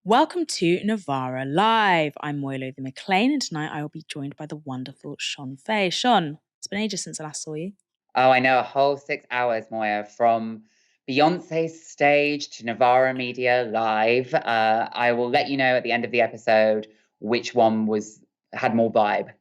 Welcome to Novara Live. I'm Moya Lothian-Mclean, and tonight I will be joined by the wonderful Shon Faye. Shon, it's been ages since I last saw you. Oh, I know, a whole 6 hours, Moya, from Beyonce's stage to Novara Media Live. I will let you know at the end of the episode which one had more vibe.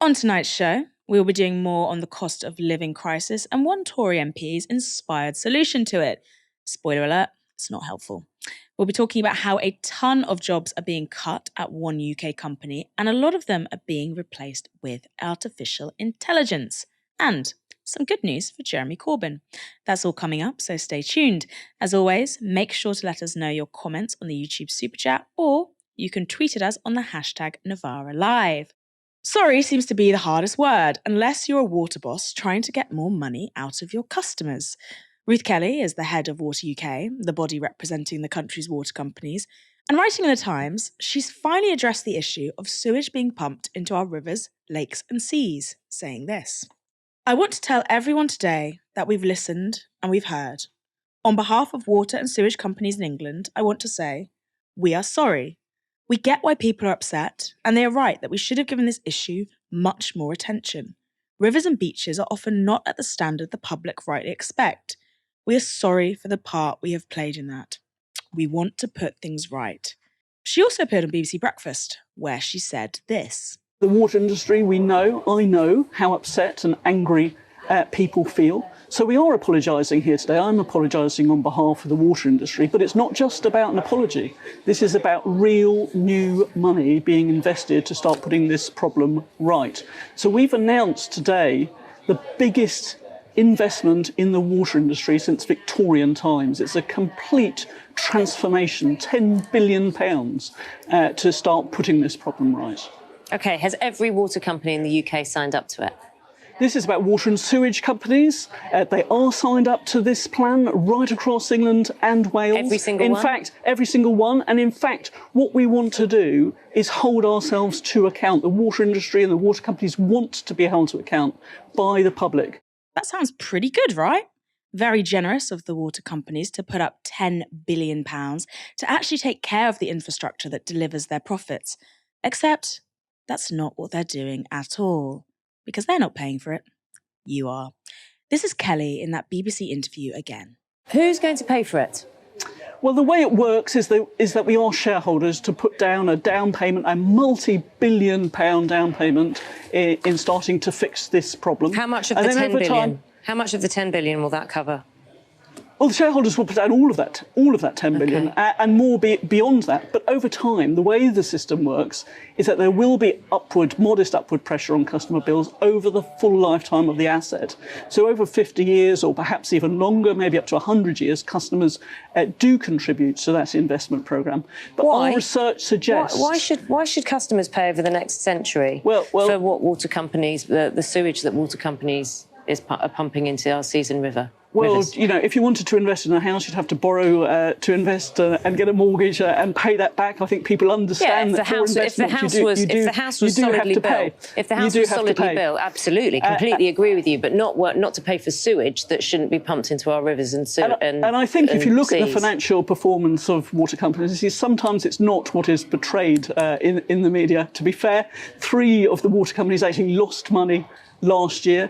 On tonight's show, we will be doing more on the cost of living crisis and one Tory MP's inspired solution to it. Spoiler alert, it's not helpful. We'll be talking about how a ton of jobs are being cut at one UK company, and a lot of them are being replaced with artificial intelligence. And some good news for Jeremy Corbyn. That's all coming up, so stay tuned. As always, make sure to let us know your comments on the YouTube Super Chat, or you can tweet at us on the hashtag Novara Live. Sorry seems to be the hardest word, unless you're a water boss trying to get more money out of your customers. Ruth Kelly is the head of Water UK, the body representing the country's water companies, and writing in the Times, she's finally addressed the issue of sewage being pumped into our rivers, lakes and seas, saying this: "I want to tell everyone today that we've listened and we've heard. On behalf of water and sewage companies in England, I want to say, we are sorry. We get why people are upset, and they are right that we should have given this issue much more attention. Rivers and beaches are often not at the standard the public rightly expect. We are sorry for the part we have played in that. We want to put things right." She also appeared on BBC Breakfast, where she said this: "The water industry, I know how upset and angry people feel. So we are apologising here today. I'm apologising on behalf of the water industry, but it's not just about an apology. This is about real new money being invested to start putting this problem right. So we've announced today the biggest investment in the water industry since Victorian times. It's a complete transformation, £10 billion to start putting this problem right. OK, has every water company in the UK signed up to it? This is about water and sewage companies. They are signed up to this plan right across England and Wales. Every single one? In fact, every single one. And in fact, what we want to do is hold ourselves to account. The water industry and the water companies want to be held to account by the public. That sounds pretty good, right? Very generous of the water companies to put up £10 billion to actually take care of the infrastructure that delivers their profits. Except that's not what they're doing at all. Because they're not paying for it. You are. This is Kelly in that BBC interview again. Who's going to pay for it? Well, the way it works is that we ask shareholders to put down a down payment, a multi-billion pound down payment in starting to fix this problem. How much of the 10 billion? How much of the 10 billion will that cover? Well, the shareholders will put down all of that 10 billion and more beyond that. But over time, the way the system works is that there will be modest upward pressure on customer bills over the full lifetime of the asset. So over 50 years or perhaps even longer, maybe up to 100 years, customers do contribute to that investment programme. But our research suggests... Why should customers pay over the next century for what water companies, the sewage that water companies are pumping into our seas and river? Well, you know, if you wanted to invest in a house, you'd have to borrow to invest and get a mortgage and pay that back. I think people understand that for investment if the house was solidly built, absolutely, completely agree with you, but not to pay for sewage that shouldn't be pumped into our rivers and I think if you look at the financial performance of water companies, sometimes it's not what is portrayed in the media. To be fair, 3 of the water companies actually lost money last year.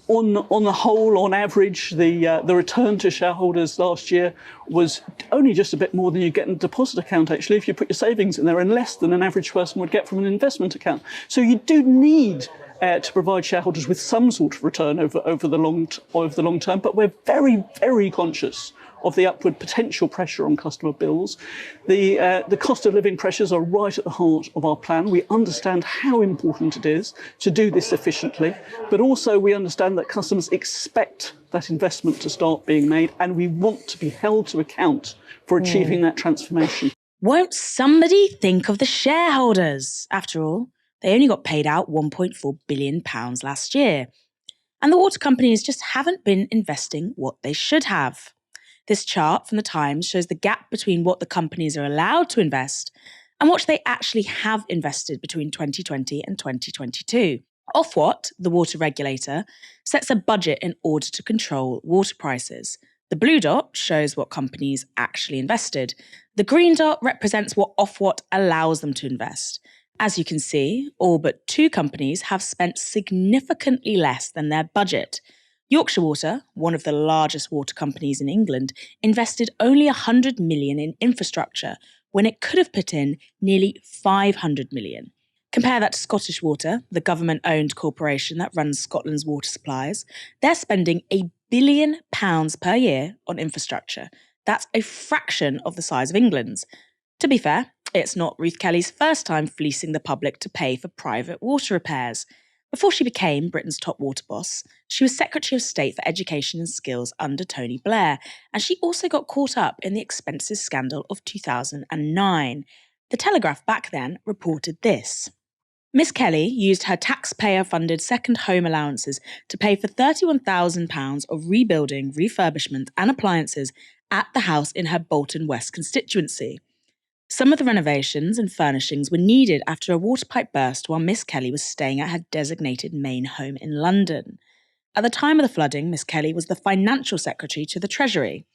On the whole, on average, the return to shareholders last year was only just a bit more than you get in a deposit account, actually, if you put your savings in there, and less than an average person would get from an investment account. So you do need to provide shareholders with some sort of return over the long term, but we're very, very conscious of the upward potential pressure on customer bills. The cost of living pressures are right at the heart of our plan. We understand how important it is to do this efficiently, but also we understand that customers expect that investment to start being made, and we want to be held to account for achieving that transformation. Won't somebody think of the shareholders? After all, they only got paid out £1.4 billion last year. And the water companies just haven't been investing what they should have. This chart from the Times shows the gap between what the companies are allowed to invest and what they actually have invested between 2020 and 2022. Ofwat, the water regulator, sets a budget in order to control water prices. The blue dot shows what companies actually invested. The green dot represents what Ofwat allows them to invest. As you can see, all but 2 companies have spent significantly less than their budget. Yorkshire Water, one of the largest water companies in England, invested only 100 million in infrastructure when it could have put in nearly 500 million. Compare that to Scottish Water, the government-owned corporation that runs Scotland's water supplies. They're spending £1 billion per year on infrastructure. That's a fraction of the size of England's. To be fair, it's not Ruth Kelly's first time fleecing the public to pay for private water repairs. Before she became Britain's top water boss, she was Secretary of State for Education and Skills under Tony Blair, and she also got caught up in the expenses scandal of 2009. The Telegraph back then reported this. Miss Kelly used her taxpayer-funded second home allowances to pay for £31,000 of rebuilding, refurbishment and appliances at the house in her Bolton West constituency. Some of the renovations and furnishings were needed after a water pipe burst while Miss Kelly was staying at her designated main home in London. At the time of the flooding, Miss Kelly was the Financial Secretary to the Treasury.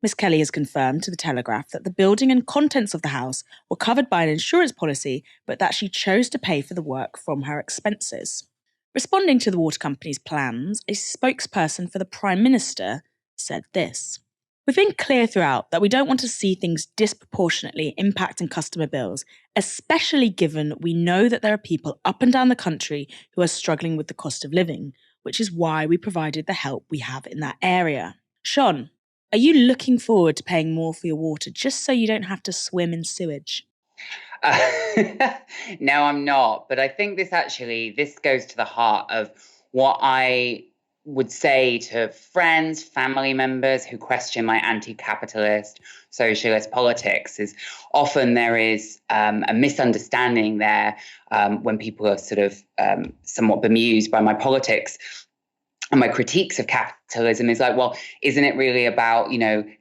Miss Kelly has confirmed to the Telegraph that the building and contents of the house were covered by an insurance policy, but that she chose to pay for the work from her expenses. Responding to the water company's plans, a spokesperson for the Prime Minister said this. We've been clear throughout that we don't want to see things disproportionately impacting customer bills, especially given we know that there are people up and down the country who are struggling with the cost of living, which is why we provided the help we have in that area. Shon, are you looking forward to paying more for your water just so you don't have to swim in sewage? No, I'm not. But I think this goes to the heart of what I would say to friends, family members who question my anti-capitalist, socialist politics is often there is a misunderstanding there when people are sort of somewhat bemused by my politics. And my critiques of capitalism is like, well, isn't it really about,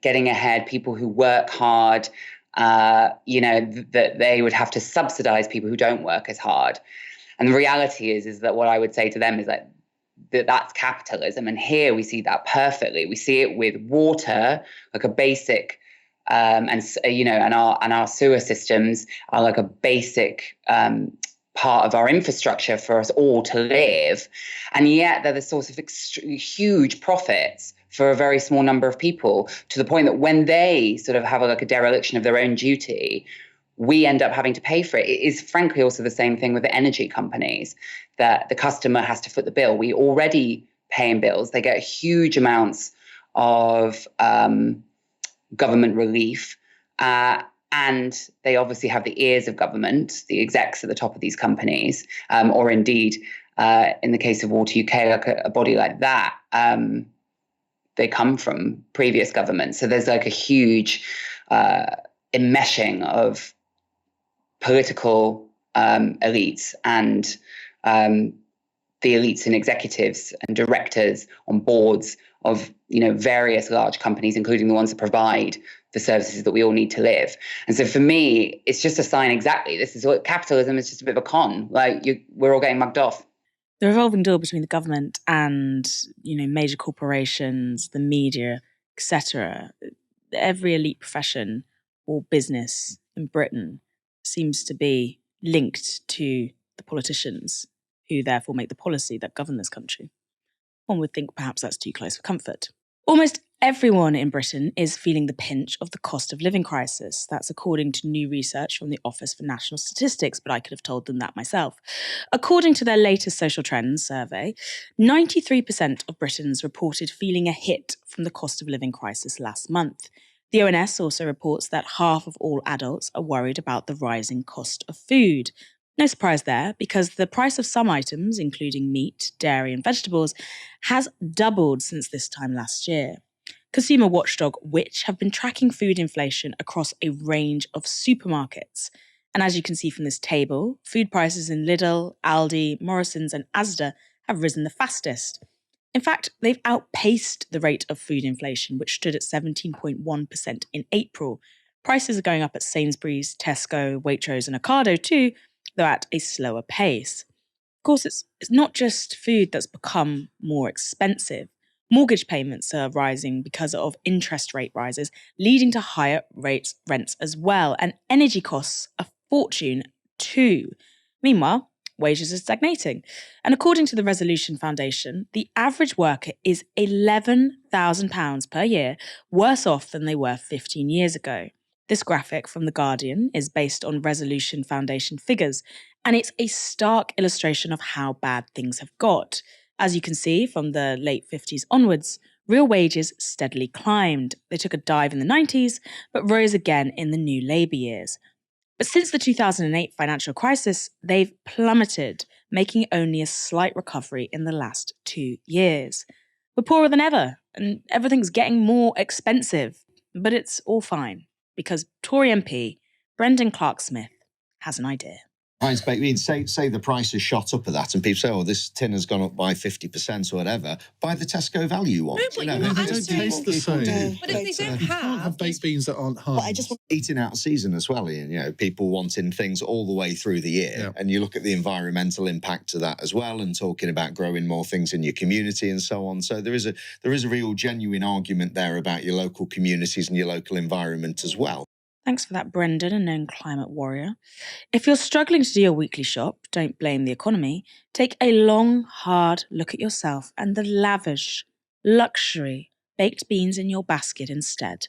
getting ahead, people who work hard, that they would have to subsidize people who don't work as hard. And the reality is that what I would say to them is like, that's capitalism. And here we see that perfectly. We see it with water, like a basic, and our sewer systems are like a basic part of our infrastructure for us all to live. And yet they're the source of huge profits for a very small number of people, to the point that when they sort of have a dereliction of their own duty, we end up having to pay for it. It is frankly also the same thing with the energy companies, that the customer has to foot the bill. We already pay in bills. They get huge amounts of government relief, and they obviously have the ears of government, the execs at the top of these companies, or indeed, in the case of Water UK, like a body like that, they come from previous governments. So there's like a huge enmeshing of political elites and the elites and executives and directors on boards of various large companies, including the ones that provide the services that we all need to live. And so for me, it's just a sign exactly. This is what capitalism is, just a bit of a con. We're all getting mugged off. The revolving door between the government and major corporations, the media, etc. Every elite profession or business in Britain seems to be linked to the politicians, who therefore make the policy that govern this country. One would think perhaps that's too close for comfort. Almost everyone in Britain is feeling the pinch of the cost of living crisis. That's according to new research from the Office for National Statistics, but I could have told them that myself. According to their latest social trends survey, 93% of Britons reported feeling a hit from the cost of living crisis last month. The ONS also reports that half of all adults are worried about the rising cost of food. No surprise there, because the price of some items, including meat, dairy and vegetables, has doubled since this time last year. Consumer watchdog Which have been tracking food inflation across a range of supermarkets. And as you can see from this table, food prices in Lidl, Aldi, Morrison's and Asda have risen the fastest. In fact, they've outpaced the rate of food inflation, which stood at 17.1% in April. Prices are going up at Sainsbury's, Tesco, Waitrose and Ocado too, though at a slower pace. Of course, it's not just food that's become more expensive. Mortgage payments are rising because of interest rate rises, leading to higher rents as well. And energy costs a fortune too. Meanwhile, wages are stagnating. And according to the Resolution Foundation, the average worker is £11,000 per year worse off than they were 15 years ago. This graphic from The Guardian is based on Resolution Foundation figures, and it's a stark illustration of how bad things have got. As you can see, from the late 50s onwards, real wages steadily climbed. They took a dive in the 90s, but rose again in the new Labour years. But since the 2008 financial crisis, they've plummeted, making only a slight recovery in the last 2 years. We're poorer than ever, and everything's getting more expensive. But it's all fine, because Tory MP Brendan Clarke-Smith has an idea. Heinz baked beans, say the price has shot up at that and people say, oh, this tin has gone up by 50% or whatever. Buy the Tesco value one. No, but they don't taste the same. But if they don't have baked beans that aren't hard. Eating out of season as well, Ian. You know, people wanting things all the way through the year. Yeah. And you look at the environmental impact of that as well and talking about growing more things in your community and so on. So there is a real genuine argument there about your local communities and your local environment as well. Thanks for that, Brendan, a known climate warrior. If you're struggling to do your weekly shop, don't blame the economy. Take a long, hard look at yourself and the lavish, luxury baked beans in your basket instead.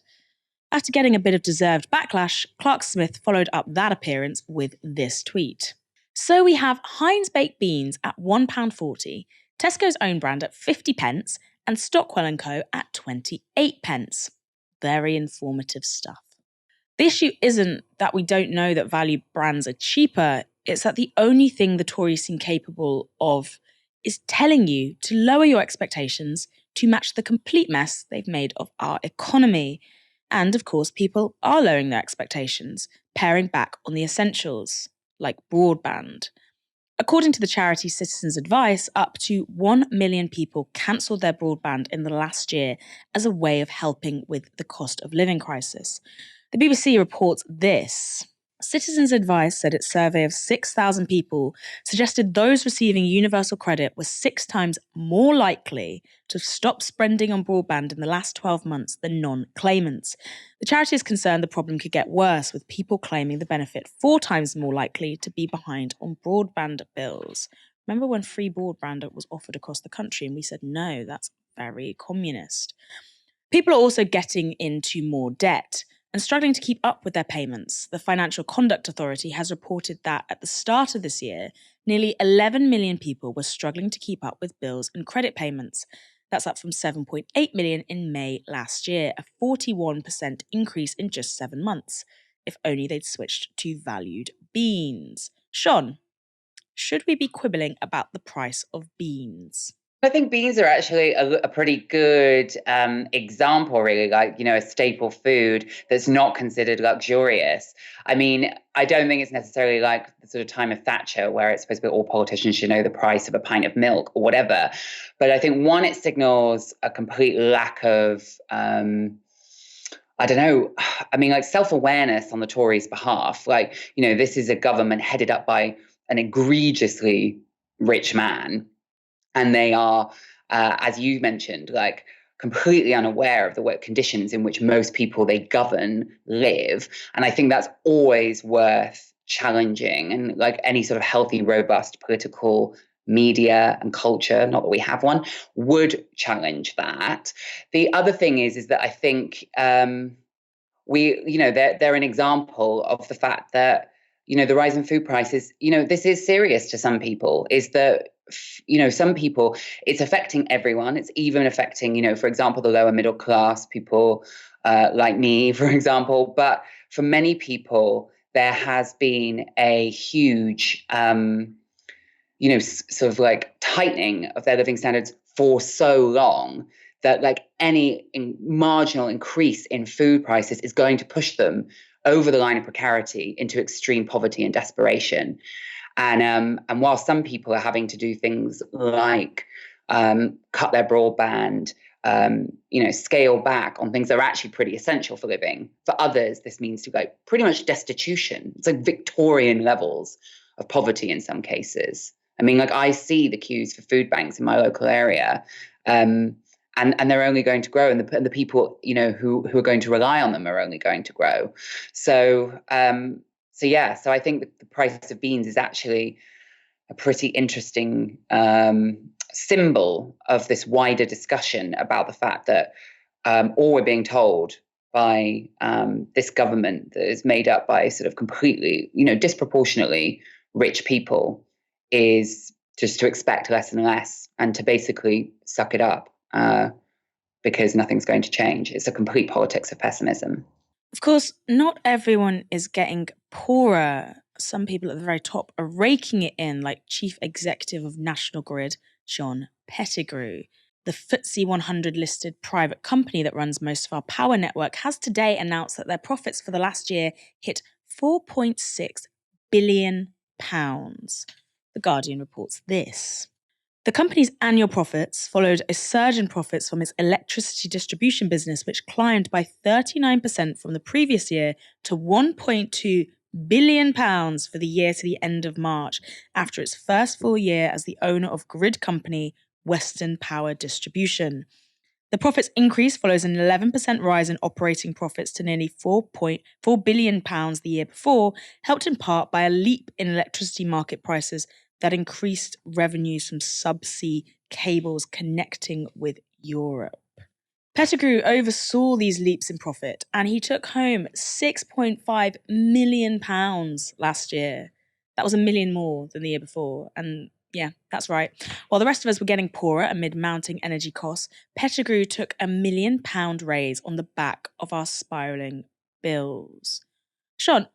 After getting a bit of deserved backlash, Clarke-Smith followed up that appearance with this tweet. So we have Heinz baked beans at £1.40, Tesco's own brand at 50p, and Stockwell & Co at 28p. Very informative stuff. The issue isn't that we don't know that value brands are cheaper, it's that the only thing the Tories seem capable of is telling you to lower your expectations to match the complete mess they've made of our economy. And of course, people are lowering their expectations, paring back on the essentials, like broadband. According to the charity Citizens Advice, up to 1 million people cancelled their broadband in the last year as a way of helping with the cost of living crisis. The BBC reports this. Citizens Advice said its survey of 6,000 people suggested those receiving universal credit were 6 times more likely to stop spending on broadband in the last 12 months than non-claimants. The charity is concerned the problem could get worse, with people claiming the benefit 4 times more likely to be behind on broadband bills. Remember when free broadband was offered across the country and we said, no, that's very communist. People are also getting into more debt and struggling to keep up with their payments. The Financial Conduct Authority has reported that at the start of this year, nearly 11 million people were struggling to keep up with bills and credit payments. That's up from 7.8 million in May last year, a 41% increase in just 7 months. If only they'd switched to valued beans. Shon, should we be quibbling about the price of beans? I think beans are actually a pretty good example, really, like, a staple food that's not considered luxurious. I mean, I don't think it's necessarily like the sort of time of Thatcher where it's supposed to be all politicians should know the price of a pint of milk or whatever. But I think, one, it signals a complete lack of, self-awareness on the Tories' behalf. Like, this is a government headed up by an egregiously rich man. And they are, as you mentioned, like completely unaware of the work conditions in which most people they govern live. And I think that's always worth challenging. And like any sort of healthy, robust political media and culture, not that we have one, would challenge that. The other thing is that I think they're an example of the fact that, the rise in food prices, this is serious to some people, is that some people, it's affecting everyone. It's even affecting, for example, the lower middle class, people like me, for example. But for many people, there has been a huge, sort of like tightening of their living standards for so long that like any marginal increase in food prices is going to push them over the line of precarity into extreme poverty and desperation. And while some people are having to do things like cut their broadband, scale back on things that are actually pretty essential for living, for others, this means to like pretty much destitution. It's like Victorian levels of poverty in some cases. I mean, like I see the queues for food banks in my local area. And and they're only going to grow, and the people, you know, who are going to rely on them are only going to grow. So so I think that the price of beans is actually a pretty interesting symbol of this wider discussion about the fact that all we're being told by this government that is made up by sort of completely, you know, disproportionately rich people is just to expect less and less and to basically suck it up because nothing's going to change. It's a complete politics of pessimism. Of course, not everyone is getting poorer. Some people at the very top are raking it in, like Chief Executive of National Grid, Shon. The FTSE 100 listed private company that runs most of our power network has today announced that their profits for the last year hit £4.6 billion. The Guardian reports this. The company's annual profits followed a surge in profits from its electricity distribution business, which climbed by 39% from the previous year to £1.2 billion for the year to the end of March, after its first full year as the owner of grid company Western Power Distribution. The profits increase follows an 11% rise in operating profits to nearly £4.4 billion the year before, helped in part by a leap in electricity market prices that increased revenues from subsea cables connecting with Europe. Pettigrew oversaw these leaps in profit, and he took home £6.5 million last year. That was $1 million more than the year before, and yeah, that's right. While the rest of us were getting poorer amid mounting energy costs, Pettigrew took £1 million raise on the back of our spiralling bills. Shon,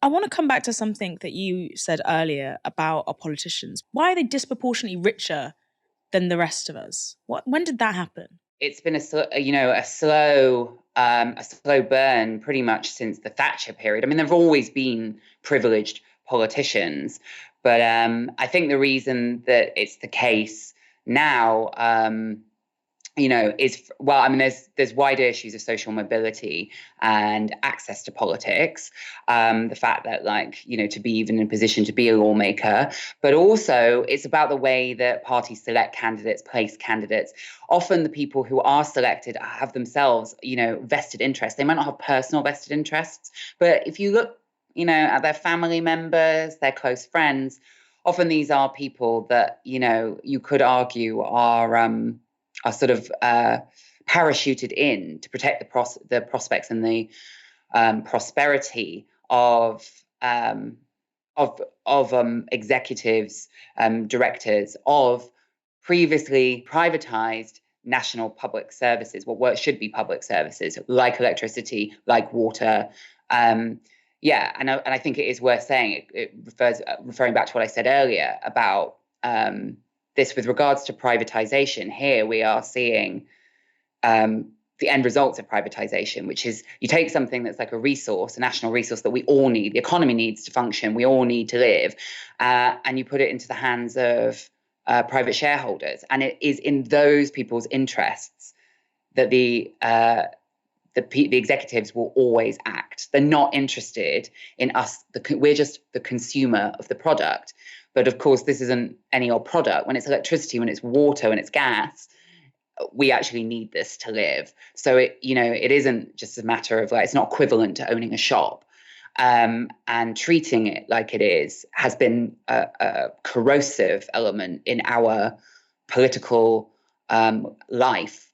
I want to come back to something that you said earlier about our politicians. Why are they disproportionately richer than the rest of us? When did that happen? It's been a slow burn pretty much since the Thatcher period. I mean, there've always been privileged politicians, but I think the reason that it's the case now, is, well, I mean, there's wider issues of social mobility and access to politics. The fact that, to be even in a position to be a lawmaker, but also it's about the way that parties select candidates, place candidates. Often the people who are selected have themselves, vested interests. They might not have personal vested interests, but if you look, at their family members, their close friends, often these are people that, you could argue are sort of parachuted in to protect the prospects and the prosperity of executives, directors of previously privatized national public services, what should be public services, like electricity, like water. And I think it is worth saying, referring back to what I said earlier about this with regards to privatization. Here we are seeing the end results of privatization, which is you take something that's like a resource, a national resource that we all need, the economy needs to function, we all need to live, and you put it into the hands of private shareholders. And it is in those people's interests that the executives will always act. They're not interested in us. We're just the consumer of the product. But of course, this isn't any old product. When it's electricity, when it's water, when it's gas, we actually need this to live. So it isn't just a matter of it's not equivalent to owning a shop. And treating it like it is has been a corrosive element in our political life,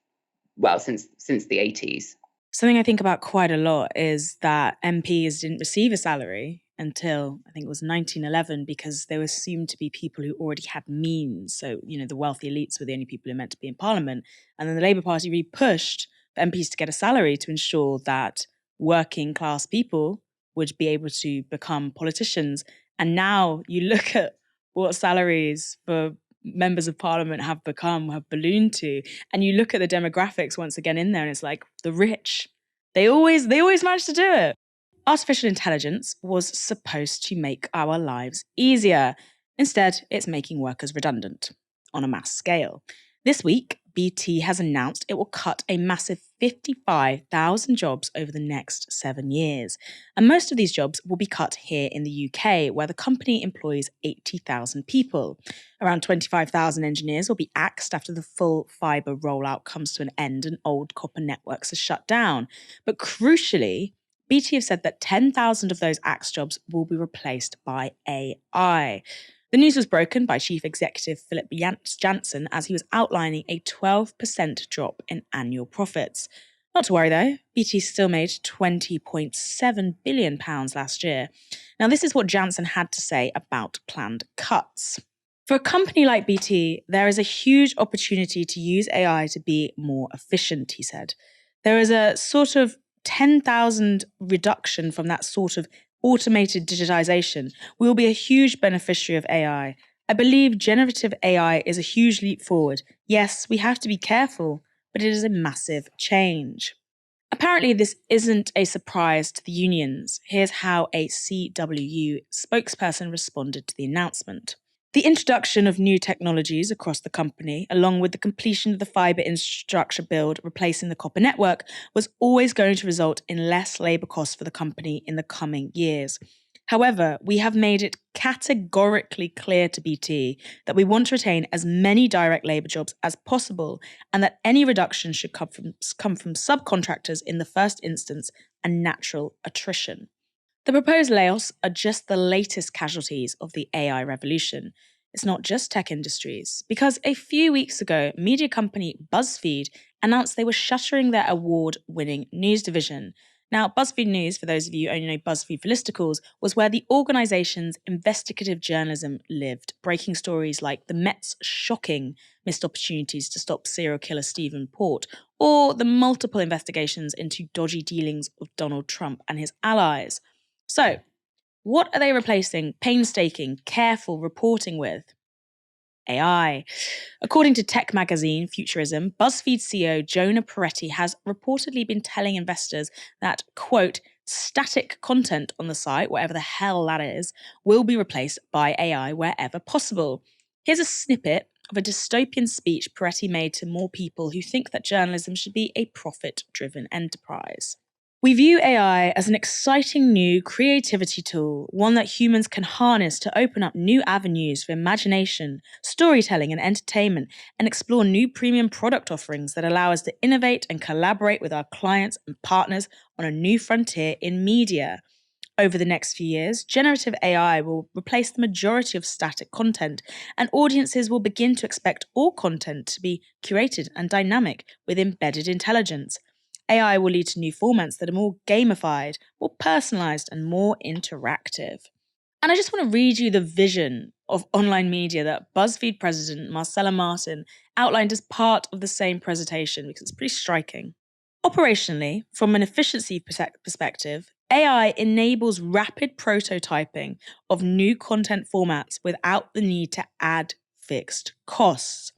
well, since the 80s. Something I think about quite a lot is that MPs didn't receive a salary until, I think it was 1911, because they were assumed to be people who already had means. So, the wealthy elites were the only people who were meant to be in Parliament. And then the Labour Party really pushed for MPs to get a salary to ensure that working class people would be able to become politicians. And now you look at what salaries for members of Parliament have ballooned to, and you look at the demographics once again in there, and it's like the rich. They always manage to do it. Artificial intelligence was supposed to make our lives easier. Instead, it's making workers redundant on a mass scale. This week, BT has announced it will cut a massive 55,000 jobs over the next 7 years. And most of these jobs will be cut here in the UK, where the company employs 80,000 people. Around 25,000 engineers will be axed after the full fibre rollout comes to an end and old copper networks are shut down. But crucially, BT have said that 10,000 of those axed jobs will be replaced by AI. The news was broken by Chief Executive Philip Jansen as he was outlining a 12% drop in annual profits. Not to worry though, BT still made £20.7 billion last year. Now this is what Jansen had to say about planned cuts. For a company like BT, there is a huge opportunity to use AI to be more efficient, he said. There is a sort of 10,000 reduction from that sort of automated digitization. We will be a huge beneficiary of AI. I believe generative AI is a huge leap forward. Yes, we have to be careful, but it is a massive change. Apparently, this isn't a surprise to the unions. Here's how a CWU spokesperson responded to the announcement. The introduction of new technologies across the company, along with the completion of the fibre infrastructure build replacing the copper network, was always going to result in less labour costs for the company in the coming years. However, we have made it categorically clear to BT that we want to retain as many direct labour jobs as possible and that any reduction should come from subcontractors in the first instance and natural attrition. The proposed layoffs are just the latest casualties of the AI revolution. It's not just tech industries, because a few weeks ago, media company BuzzFeed announced they were shuttering their award-winning news division. Now, BuzzFeed News, for those of you who only know BuzzFeed for listicles, was where the organisation's investigative journalism lived, breaking stories like the Met's shocking missed opportunities to stop serial killer Stephen Port, or the multiple investigations into dodgy dealings of Donald Trump and his allies. So, what are they replacing painstaking, careful reporting with? AI. According to tech magazine Futurism, BuzzFeed CEO Jonah Peretti has reportedly been telling investors that, quote, static content on the site, whatever the hell that is, will be replaced by AI wherever possible. Here's a snippet of a dystopian speech Peretti made to more people who think that journalism should be a profit-driven enterprise. We view AI as an exciting new creativity tool, one that humans can harness to open up new avenues for imagination, storytelling and entertainment, and explore new premium product offerings that allow us to innovate and collaborate with our clients and partners on a new frontier in media. Over the next few years, generative AI will replace the majority of static content, and audiences will begin to expect all content to be curated and dynamic with embedded intelligence. AI will lead to new formats that are more gamified, more personalised, and more interactive. And I just want to read you the vision of online media that BuzzFeed president Marcella Martin outlined as part of the same presentation, because it's pretty striking. Operationally, from an efficiency perspective, AI enables rapid prototyping of new content formats without the need to add fixed costs.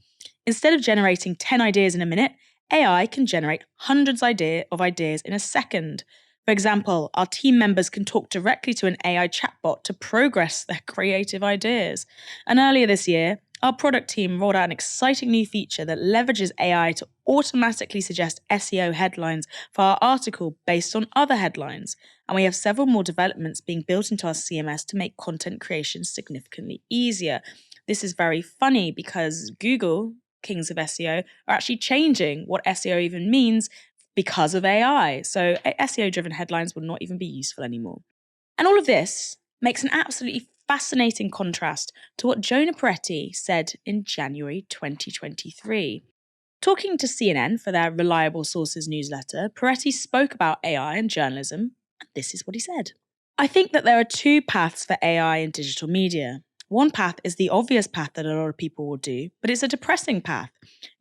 Instead of generating 10 ideas in a minute, AI can generate hundreds of ideas in a second. For example, our team members can talk directly to an AI chatbot to progress their creative ideas. And earlier this year, our product team rolled out an exciting new feature that leverages AI to automatically suggest SEO headlines for our article based on other headlines. And we have several more developments being built into our CMS to make content creation significantly easier. This is very funny because Google, kings of SEO, are actually changing what SEO even means because of AI. So SEO-driven headlines will not even be useful anymore. And all of this makes an absolutely fascinating contrast to what Jonah Peretti said in January 2023. Talking to CNN for their Reliable Sources newsletter, Peretti spoke about AI and journalism, and this is what he said. I think that there are two paths for AI in digital media. One path is the obvious path that a lot of people will do, but it's a depressing path,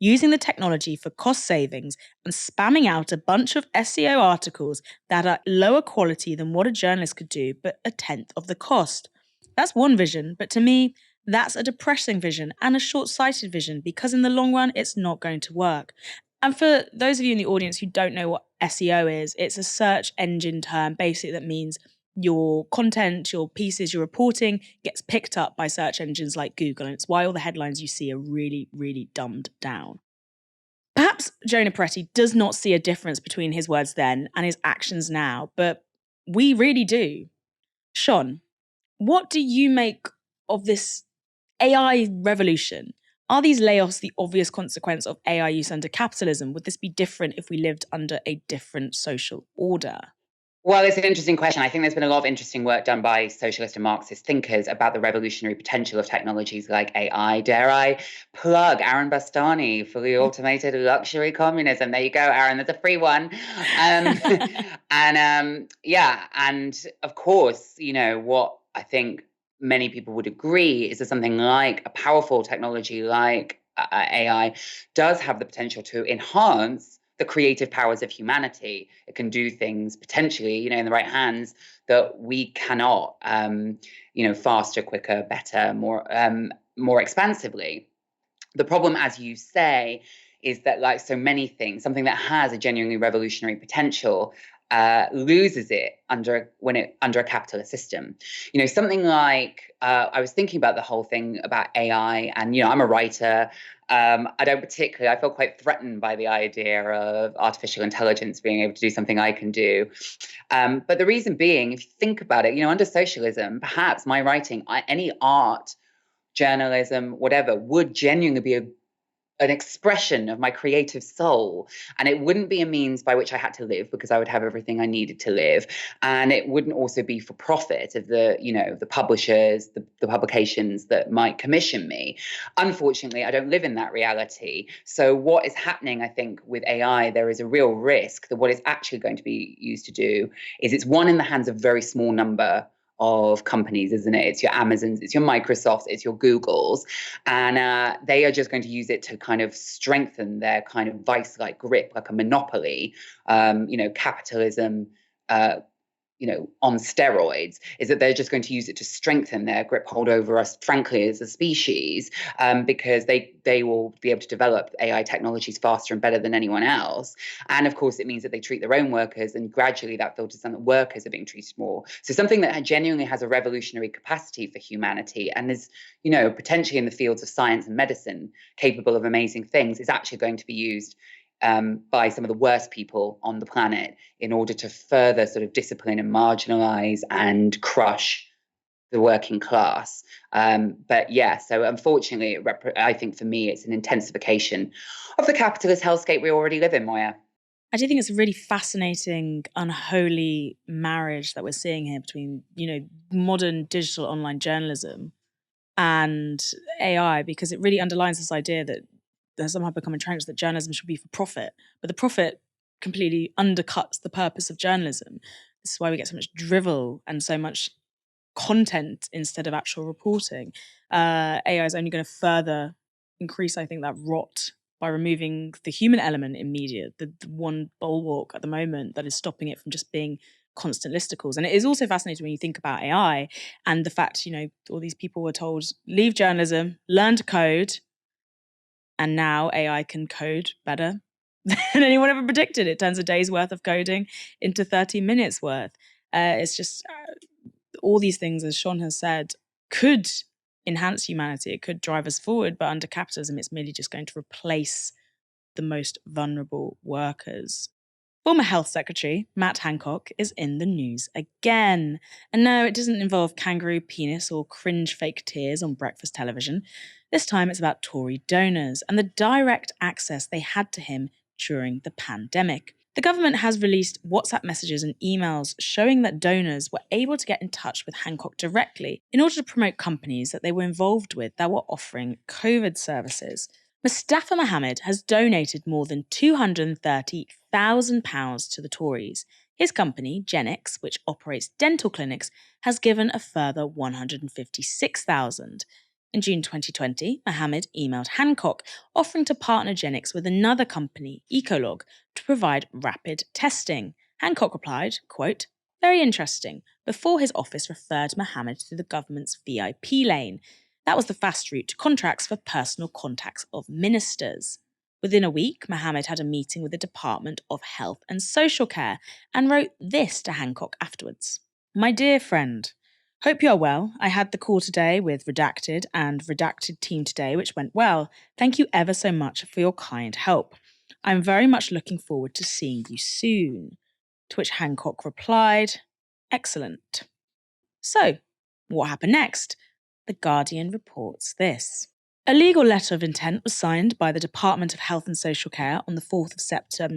using the technology for cost savings and spamming out a bunch of SEO articles that are lower quality than what a journalist could do, but a tenth of the cost. That's one vision, but to me, that's a depressing vision and a short-sighted vision because in the long run, it's not going to work. And for those of you in the audience who don't know what SEO is, it's a search engine term basically that means your content, your pieces, your reporting gets picked up by search engines like Google, and it's why all the headlines you see are really, really dumbed down. Perhaps Jonah Peretti does not see a difference between his words then and his actions now, but we really do. Shon, what do you make of this AI revolution? Are these layoffs the obvious consequence of AI use under capitalism? Would this be different if we lived under a different social order? Well, it's an interesting question. I think there's been a lot of interesting work done by socialist and Marxist thinkers about the revolutionary potential of technologies like AI. Dare I plug Aaron Bastani, fully automated luxury communism? There you go, Aaron. There's a free one. And of course, what I think many people would agree is that something like a powerful technology like AI does have the potential to enhance the creative powers of humanity. It can do things potentially, in the right hands that we cannot, faster, quicker, better, more expansively. The problem, as you say, is that like so many things, something that has a genuinely revolutionary potential loses it under a capitalist system. Something like I was thinking about the whole thing about AI, and I'm a writer. I feel quite threatened by the idea of artificial intelligence being able to do something I can do. But the reason being, if you think about it, under socialism, perhaps my writing, any art, journalism, whatever, would genuinely be an expression of my creative soul, and it wouldn't be a means by which I had to live because I would have everything I needed to live, and it wouldn't also be for profit of the publishers, the publications that might commission me. Unfortunately, I don't live in that reality. So what is happening, I think, with AI, there is a real risk that what it's actually going to be used to do is it's in the hands of a very small number of companies, isn't it? It's your Amazons, it's your Microsofts, it's your Googles, and they are just going to use it to kind of strengthen their kind of vice-like grip, like a monopoly. Capitalism, on steroids, is that they're just going to use it to strengthen their grip hold over us, frankly, as a species, because they will be able to develop AI technologies faster and better than anyone else. And of course, it means that they treat their own workers, and gradually that filters down that workers are being treated more. So something that genuinely has a revolutionary capacity for humanity and is, potentially in the fields of science and medicine, capable of amazing things, is actually going to be used by some of the worst people on the planet in order to further sort of discipline and marginalize and crush the working class. So unfortunately, I think for me, it's an intensification of the capitalist hellscape we already live in, Moya. I do think it's a really fascinating, unholy marriage that we're seeing here between, modern digital online journalism and AI, because it really underlines this idea that there's somehow become entrenched that journalism should be for profit, but the profit completely undercuts the purpose of journalism. This is why we get so much drivel and so much content instead of actual reporting. AI is only going to further increase, I think, that rot by removing the human element in media, the one bulwark at the moment that is stopping it from just being constant listicles. And it is also fascinating when you think about AI and the fact, all these people were told, leave journalism, learn to code, and now AI can code better than anyone ever predicted. It turns a day's worth of coding into 30 minutes worth. It's just all these things, as Shon has said, could enhance humanity. It could drive us forward, but under capitalism, it's merely just going to replace the most vulnerable workers. Former Health Secretary Matt Hancock is in the news again. And no, it doesn't involve kangaroo penis or cringe fake tears on breakfast television. This time it's about Tory donors and the direct access they had to him during the pandemic. The government has released WhatsApp messages and emails showing that donors were able to get in touch with Hancock directly in order to promote companies that they were involved with that were offering COVID services. Mustafa Mohammed has donated more than £230,000 to the Tories. His company, Genix, which operates dental clinics, has given a further £156,000. In June 2020, Mohammed emailed Hancock offering to partner Genix with another company, Ecolog, to provide rapid testing. Hancock replied, quote, "Very interesting," before his office referred Mohammed to the government's VIP lane. That was the fast route to contracts for personal contacts of ministers. Within a week, Mohammed had a meeting with the Department of Health and Social Care and wrote this to Hancock afterwards. "My dear friend, hope you are well. I had the call today with Redacted and Redacted team today, which went well. Thank you ever so much for your kind help. I'm very much looking forward to seeing you soon. To which Hancock replied, excellent. So, what happened next? The Guardian reports this. A legal letter of intent was signed by the Department of Health and Social Care on the 4th of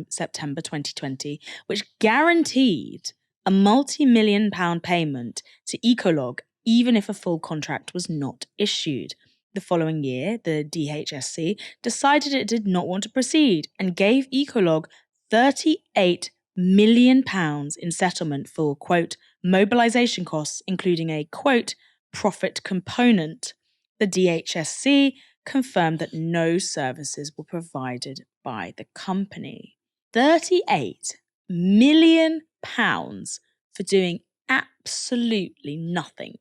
September 2020, which guaranteed a multi-million-pound payment to Ecolog even if a full contract was not issued. The following year, the DHSC decided it did not want to proceed and gave Ecolog £38 million in settlement for, quote, mobilisation costs, including a, quote, profit component. The DHSC confirmed that no services were provided by the company. £38 million for doing absolutely nothing.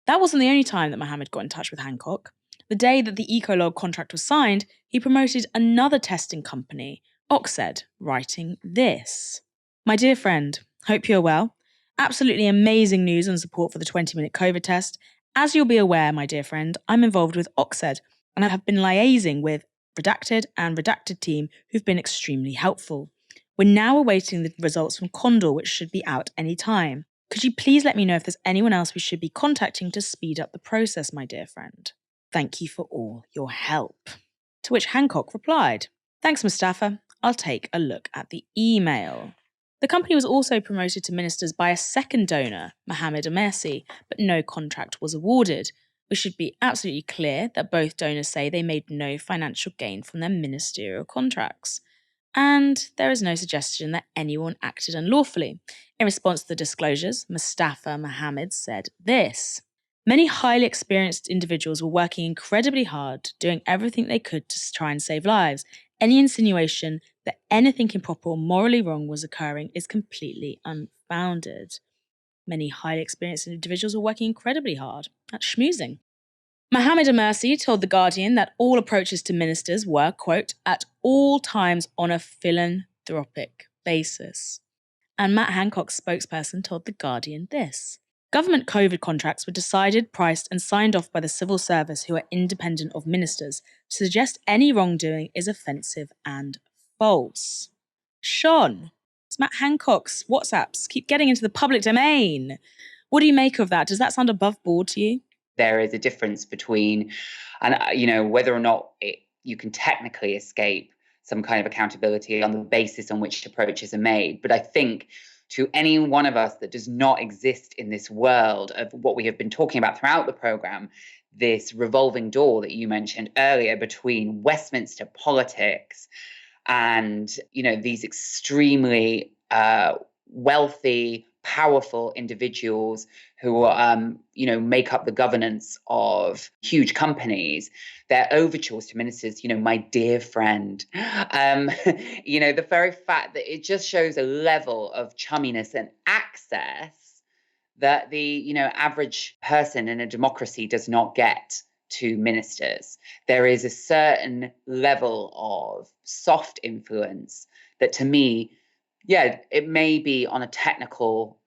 That wasn't the only time that Mohammed got in touch with Hancock. The day that the Ecolog contract was signed, he promoted another testing company, Oxed, writing this. My dear friend, hope you're well. Absolutely amazing news and support for the 20-minute COVID test. As you'll be aware, my dear friend, I'm involved with Oxed and I have been liaising with Redacted and Redacted team who've been extremely helpful. We're now awaiting the results from Condor, which should be out any time. Could you please let me know if there's anyone else we should be contacting to speed up the process, my dear friend? Thank you for all your help. To which Hancock replied, thanks, Mustafa. I'll take a look at the email. The company was also promoted to ministers by a second donor, Mohammed Amersi, but no contract was awarded. We should be absolutely clear that both donors say they made no financial gain from their ministerial contracts. And there is no suggestion that anyone acted unlawfully. In response to the disclosures, Mustafa Mohammed said this. Many highly experienced individuals were working incredibly hard, doing everything they could to try and save lives. Any insinuation that anything improper or morally wrong was occurring is completely unfounded. Many highly experienced individuals were working incredibly hard. That's schmoozing. Mohammed Amersi told The Guardian that all approaches to ministers were, quote, at all times on a philanthropic basis. And Matt Hancock's spokesperson told The Guardian this. Government COVID contracts were decided, priced and signed off by the civil service who are independent of ministers. To suggest any wrongdoing is offensive and false. Shon, it's Matt Hancock's WhatsApps keep getting into the public domain. What do you make of that? Does that sound above board to you? There is a difference between, and whether or not you can technically escape some kind of accountability on the basis on which approaches are made. But I think to any one of us that does not exist in this world of what we have been talking about throughout the programme, this revolving door that you mentioned earlier between Westminster politics and, these extremely wealthy, powerful individuals who make up the governance of huge companies, their overtures to ministers, my dear friend, the very fact that it just shows a level of chumminess and access that the, average person in a democracy does not get to ministers. There is a certain level of soft influence that, to me, it may be on a technical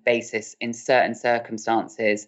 basis in certain circumstances,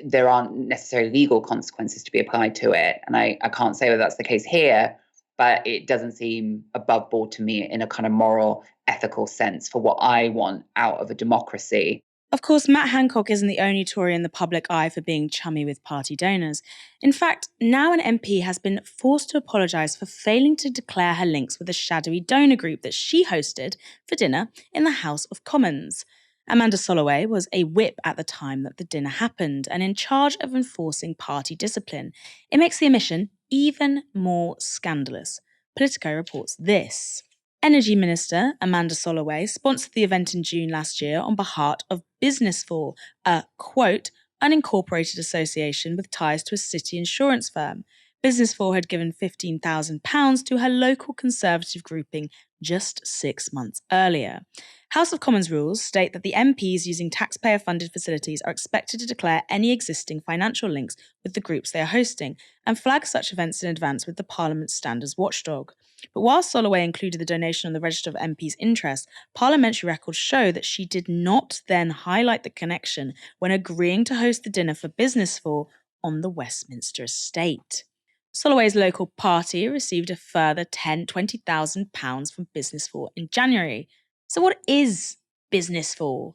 there aren't necessarily legal consequences to be applied to it. And I can't say whether that's the case here, but it doesn't seem above board to me in a kind of moral, ethical sense for what I want out of a democracy. Of course, Matt Hancock isn't the only Tory in the public eye for being chummy with party donors. In fact, now an MP has been forced to apologise for failing to declare her links with a shadowy donor group that she hosted for dinner in the House of Commons. Amanda Soloway was a whip at the time that the dinner happened and in charge of enforcing party discipline. It makes the omission even more scandalous. Politico reports this. Energy Minister Amanda Soloway sponsored the event in June last year on behalf of Business For, a, quote, unincorporated association with ties to a city insurance firm. Business For had given £15,000 to her local Conservative grouping just 6 months earlier. House of Commons rules state that the MPs using taxpayer-funded facilities are expected to declare any existing financial links with the groups they are hosting and flag such events in advance with the Parliament's standards watchdog. But while Soloway included the donation on the register of MPs' interest, parliamentary records show that she did not then highlight the connection when agreeing to host the dinner for Business For on the Westminster estate. Soloway's local party received a further £20,000 from Business for in January. So what is Business for?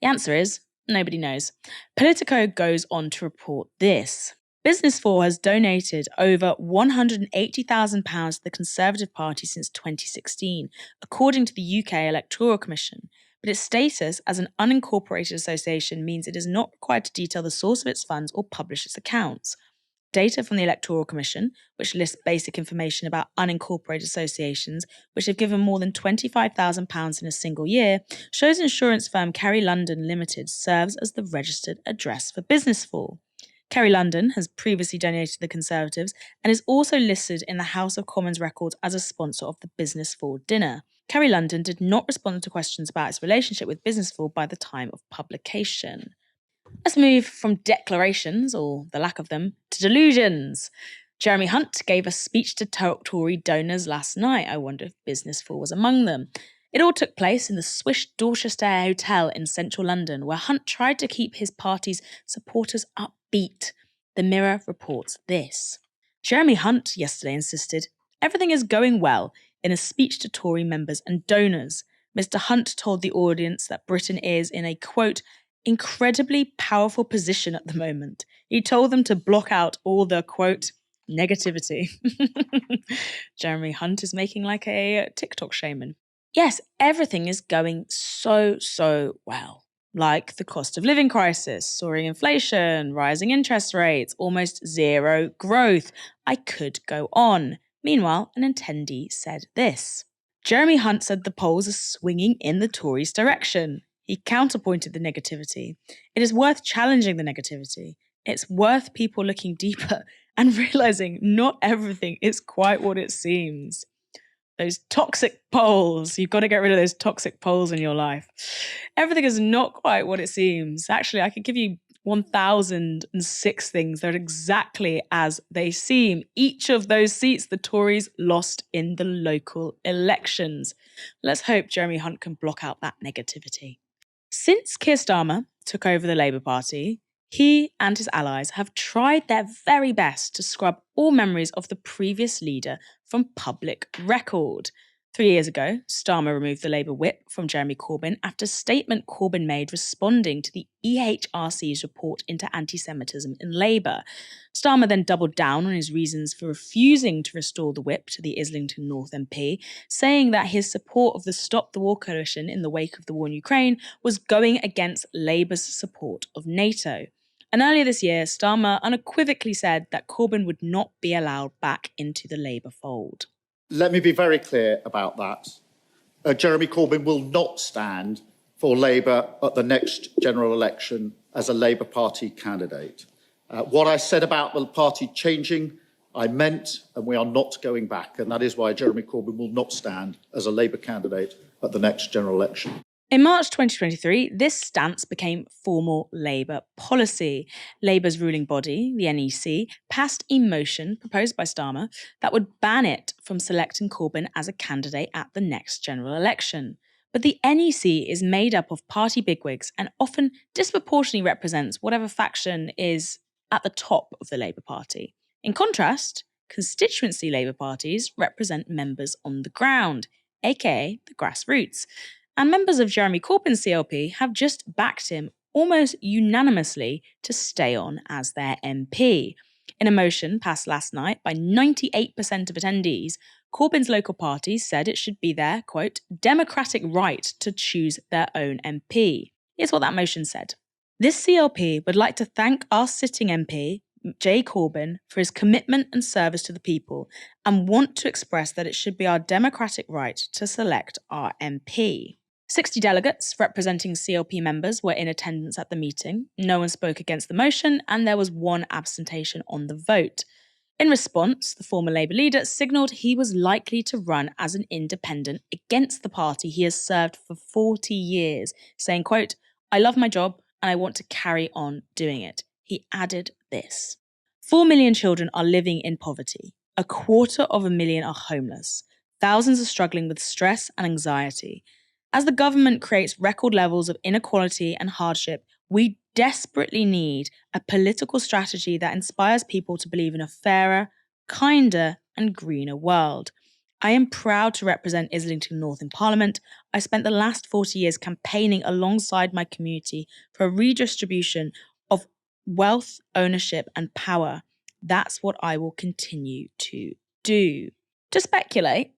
The answer is nobody knows. Politico goes on to report this. Business for has donated over £180,000 to the Conservative Party since 2016, according to the UK Electoral Commission. But its status as an unincorporated association means it is not required to detail the source of its funds or publish its accounts. Data from the Electoral Commission, which lists basic information about unincorporated associations which have given more than £25,000 in a single year, shows insurance firm Kerry London Limited serves as the registered address for Business for. Kerry London has previously donated to the Conservatives and is also listed in the House of Commons records as a sponsor of the Business for dinner. Kerry London did not respond to questions about its relationship with Business for by the time of publication. Let's move from declarations, or the lack of them, to delusions. Jeremy Hunt gave a speech to Tory donors last night. I wonder if Business for was among them. It all took place in the Swiss Dorchester Hotel in central London, where Hunt tried to keep his party's supporters upbeat. The Mirror reports this. Jeremy Hunt yesterday insisted, "Everything is going well," in a speech to Tory members and donors. Mr. Hunt told the audience that Britain is in a, quote, incredibly powerful position at the moment. He told them to block out all the, quote, negativity. Jeremy Hunt is making like a TikTok shaman. Yes, everything is going so well. Like the cost of living crisis, soaring inflation, rising interest rates, almost zero growth. I could go on. Meanwhile, an attendee said this. Jeremy Hunt said the polls are swinging in the Tories' direction. He counterpointed the negativity. It is worth challenging the negativity. It's worth people looking deeper and realising not everything is quite what it seems. Those toxic polls. You've got to get rid of those toxic polls in your life. Everything is not quite what it seems. Actually, I could give you 1,006 things that are exactly as they seem. Each of those seats the Tories lost in the local elections. Let's hope Jeremy Hunt can block out that negativity. Since Keir Starmer took over the Labour Party, he and his allies have tried their very best to scrub all memories of the previous leader from public record. 3 years ago, Starmer removed the Labour whip from Jeremy Corbyn after a statement Corbyn made responding to the EHRC's report into anti-Semitism in Labour. Starmer then doubled down on his reasons for refusing to restore the whip to the Islington North MP, saying that his support of the Stop the War coalition in the wake of the war in Ukraine was going against Labour's support of NATO. And earlier this year, Starmer unequivocally said that Corbyn would not be allowed back into the Labour fold. Let me be very clear about that. Jeremy Corbyn will not stand for Labour at the next general election as a Labour Party candidate. What I said about the party changing, I meant, and we are not going back. And that is why Jeremy Corbyn will not stand as a Labour candidate at the next general election. In March 2023, this stance became formal Labour policy. Labour's ruling body, the NEC, passed a motion proposed by Starmer that would ban it from selecting Corbyn as a candidate at the next general election. But the NEC is made up of party bigwigs and often disproportionately represents whatever faction is at the top of the Labour Party. In contrast, constituency Labour parties represent members on the ground, aka the grassroots. And members of Jeremy Corbyn's CLP have just backed him almost unanimously to stay on as their MP. In a motion passed last night by 98% of attendees, Corbyn's local party said it should be their, quote, democratic right to choose their own MP. Here's what that motion said. This CLP would like to thank our sitting MP, Jay Corbyn, for his commitment and service to the people and want to express that it should be our democratic right to select our MP. 60 delegates representing CLP members were in attendance at the meeting. No one spoke against the motion, and there was one abstention on the vote. In response, the former Labour leader signalled he was likely to run as an independent against the party he has served for 40 years, saying, quote, I love my job and I want to carry on doing it. He added this. 4 million children are living in poverty. 250,000 are homeless. Thousands are struggling with stress and anxiety. As the government creates record levels of inequality and hardship, we desperately need a political strategy that inspires people to believe in a fairer, kinder and greener world. I am proud to represent Islington North in Parliament. I spent the last 40 years campaigning alongside my community for a redistribution of wealth, ownership and power. That's what I will continue to do. To speculate,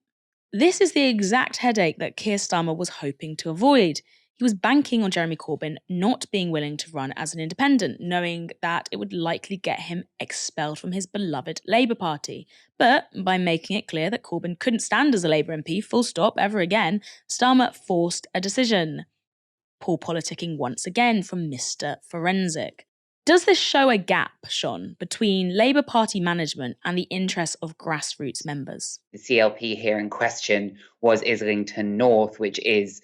this is the exact headache that Keir Starmer was hoping to avoid. He was banking on Jeremy Corbyn not being willing to run as an independent, knowing that it would likely get him expelled from his beloved Labour Party. But by making it clear that Corbyn couldn't stand as a Labour MP, full stop, ever again, Starmer forced a decision. Poor politicking once again from Mr. Forensic. Does this show a gap, Shon, between Labour Party management and the interests of grassroots members? The CLP here in question was Islington North, which is,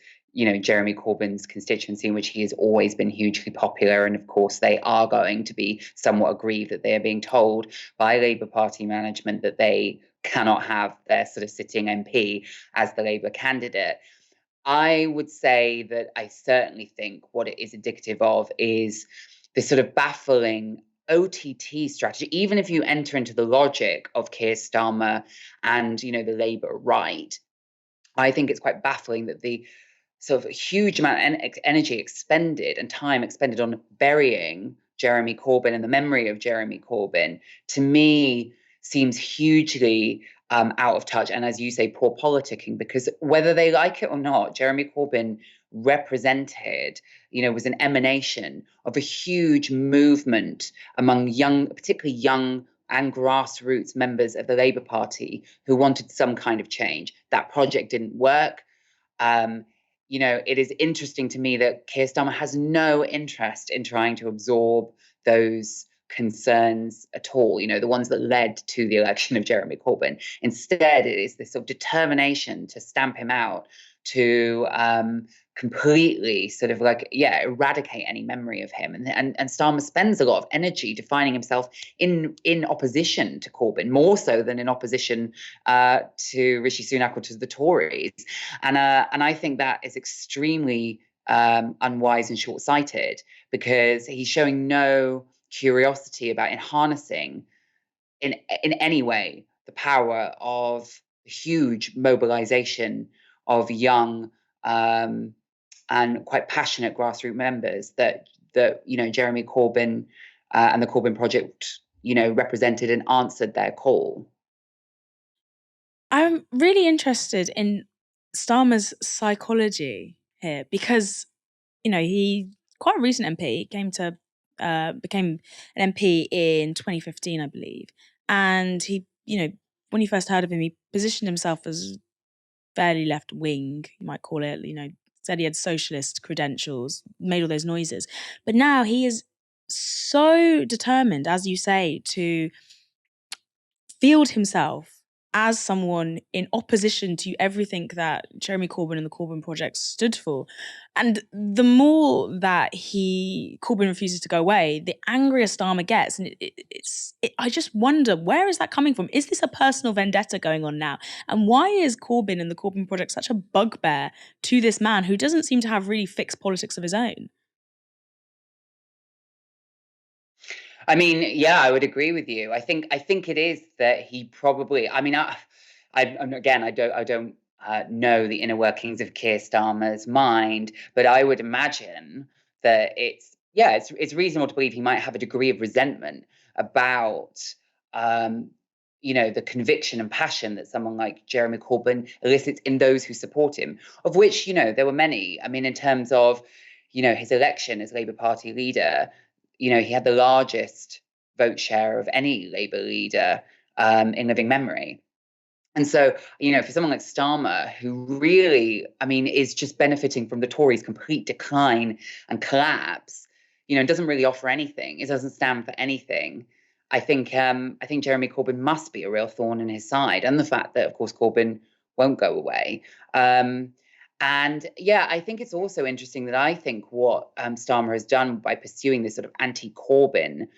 Jeremy Corbyn's constituency, in which he has always been hugely popular. And of course, they are going to be somewhat aggrieved that they are being told by Labour Party management that they cannot have their sort of sitting MP as the Labour candidate. I would say that I certainly think what it is indicative of is this sort of baffling OTT strategy. Even if you enter into the logic of Keir Starmer and, the Labour right, I think it's quite baffling that the sort of huge amount of energy expended and time expended on burying Jeremy Corbyn and the memory of Jeremy Corbyn, to me, seems hugely out of touch. And as you say, poor politicking, because whether they like it or not, Jeremy Corbyn represented, was an emanation of a huge movement among particularly young and grassroots members of the Labour Party who wanted some kind of change. That project didn't work. It is interesting to me that Keir Starmer has no interest in trying to absorb those concerns at all, the ones that led to the election of Jeremy Corbyn. Instead, it is this sort of determination to stamp him out, to completely sort of eradicate any memory of him. And Starmer spends a lot of energy defining himself in opposition to Corbyn, more so than in opposition to Rishi Sunak or to the Tories. And I think that is extremely unwise and short-sighted, because he's showing no curiosity about harnessing in any way the power of huge mobilization of young and quite passionate grassroots members that Jeremy Corbyn and the Corbyn project represented and answered their call. I'm really interested in Starmer's psychology here, because he quite a recent MP, became an MP in 2015, I believe, and he when you first heard of him, he positioned himself as fairly left wing, you might call it, said he had socialist credentials, made all those noises. But now he is so determined, as you say, to field himself as someone in opposition to everything that Jeremy Corbyn and the Corbyn project stood for. And the more that Corbyn refuses to go away, the angrier Starmer gets. And I just wonder, where is that coming from? Is this a personal vendetta going on now? And why is Corbyn and the Corbyn project such a bugbear to this man who doesn't seem to have really fixed politics of his own? I mean, yeah, I would agree with you. I think it is that he probably. I mean, I don't know the inner workings of Keir Starmer's mind, but I would imagine that it's reasonable to believe he might have a degree of resentment about the conviction and passion that someone like Jeremy Corbyn elicits in those who support him, of which there were many. I mean, in terms of his election as Labour Party leader. He had the largest vote share of any Labour leader in living memory. And so, for someone like Starmer, who really, is just benefiting from the Tories' complete decline and collapse, doesn't really offer anything. It doesn't stand for anything. I think Jeremy Corbyn must be a real thorn in his side. And the fact that, of course, Corbyn won't go away. And yeah, I think it's also interesting that I think what Starmer has done by pursuing this sort of anti-Corbyn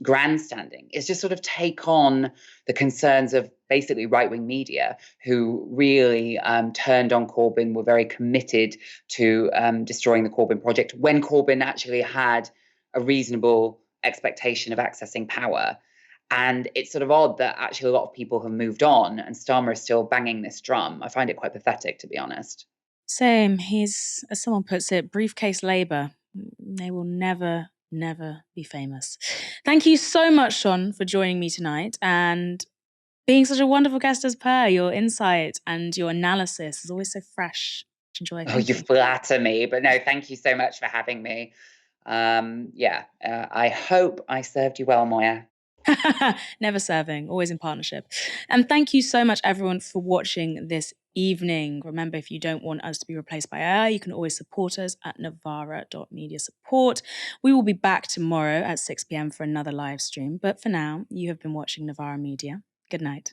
grandstanding is just sort of take on the concerns of basically right-wing media, who really turned on Corbyn, were very committed to destroying the Corbyn project when Corbyn actually had a reasonable expectation of accessing power. And it's sort of odd that actually a lot of people have moved on and Starmer is still banging this drum. I find it quite pathetic, to be honest. Same. He's, as someone puts it, briefcase Labour. They will never be famous. Thank you so much, Shon, for joining me tonight and being such a wonderful guest as per. Your insight and your analysis is always so fresh. Enjoy. Oh, you flatter me, but no, thank you so much for having me. I hope I served you well, Moya. Never serving, always in partnership. And thank you so much, everyone, for watching this evening. Remember, if you don't want us to be replaced by AI, you can always support us at Novara.media support. We will be back tomorrow at 6 p.m. for another live stream. But for now, you have been watching Novara Media. Good night.